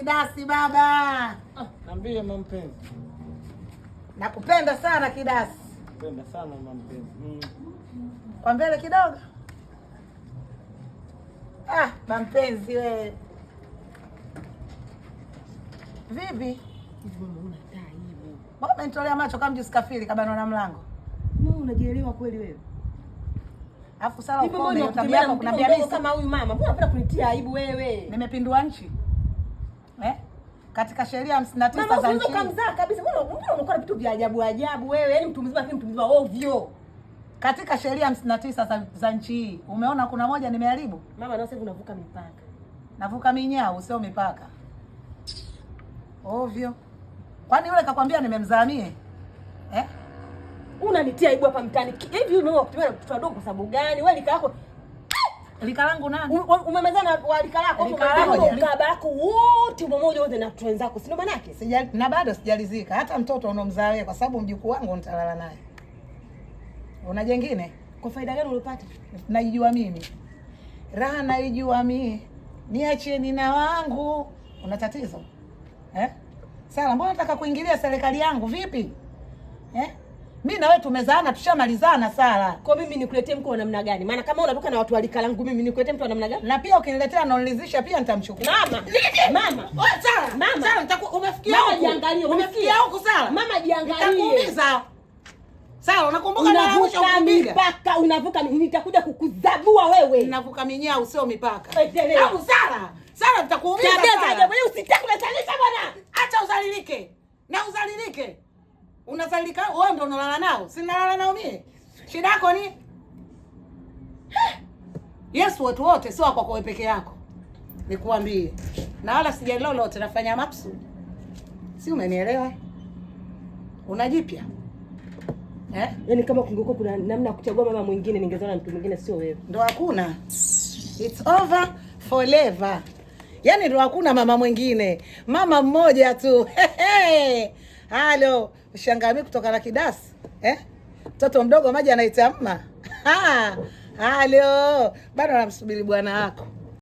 Kidasi baba. Niambie mama mpenzi. Nakupenda sana Kidasi. Napenda sana mama mpenzi. Kwa mbele kidogo. Mama mpenzi wewe. Vipi? Hivi mama una taibu. Mbona umenitolea macho kama mjusikafiri kabano na mlango? Mama unajielewa kweli wewe? Alafu sala ukome tabia yako kunambia mimi kama huyu mama. Mbona unapenda kunitia aibu wewe? Nimepindua nchi. Katika sheria 59 za nchi. Mama kamzaa kabisa. Mbona unakuwa na vitu vya ajabu ajabu wewe? Yaani mtu mzima ovyo. Katika sheria 59 za nchi hii, umeona kuna moja nimeharibu? Mama na sasa unavuka mipaka. Navuka minyao sio mipaka. Ovyo. Kwani yule kakwambia nimemzaa mie? Unanitia aibu hapa mtaani. Hivi wewe unakutumia mtoto wadogo kwa sababu gani? Wewe lika yako lika langu nani? Umemezana wa lika lako ukaba yako wote mmoja wote na watu wenzako. Si ndo maana yake? Na bado sijalizika. Hata mtoto unomzaa wewe kwa sababu mjukuu wangu nitalala naye. Una jengine? Kwa faida gani ulipata? Naijua mimi. Raha naijua mimi. Niacheni na wangu. Una tatizo? Sala, mbona nataka kuingilia serikali yangu vipi? Mimi na wewe tumezaana tushamalizana Sala. Kwa mimi nikuletee mko wa namna gani? Maana kama unatoka na watu walika langu mimi nikuletee mtu wa namna gani? Na pia ukiniletea anonilizisha pia nitamchukua. Mama. Sala. Sala umefikia huko. Mama jiangalie. Umefikia huko Sala. Mama jiangalie. Nitakuumiza. Sala, unakumbuka na unavuka mipaka, unavuka nitakuja kukuzabua wewe. Ninavuka minyao sio mipaka. Au Sala nitakuumiza. Tabia wewe usitaki kuletanisha bwana. Acha uzalilike. Na uzalilike. Unazalilika wewe ndio unalala nao. Si nalala nao mimi. Shida yako ni? Yesu watu wote sio kwa wewe peke yako. Nikuambie. Na wala sija lolote nafanya maksudi. Si umenielewa? Unajipya? Yaani kama kungekuwa kuna namna ya kuchagua mama mwingine ningezoea na mtu mwingine sio wewe. Ndio hakuna. It's over forever. Yaani ndio hakuna mama mwingine. Mama mmoja tu. Halo, ushangamii kutoka na Kidasi. Mtoto mdogo maji anaita mma. Halo, bado namsubiri bwana wako.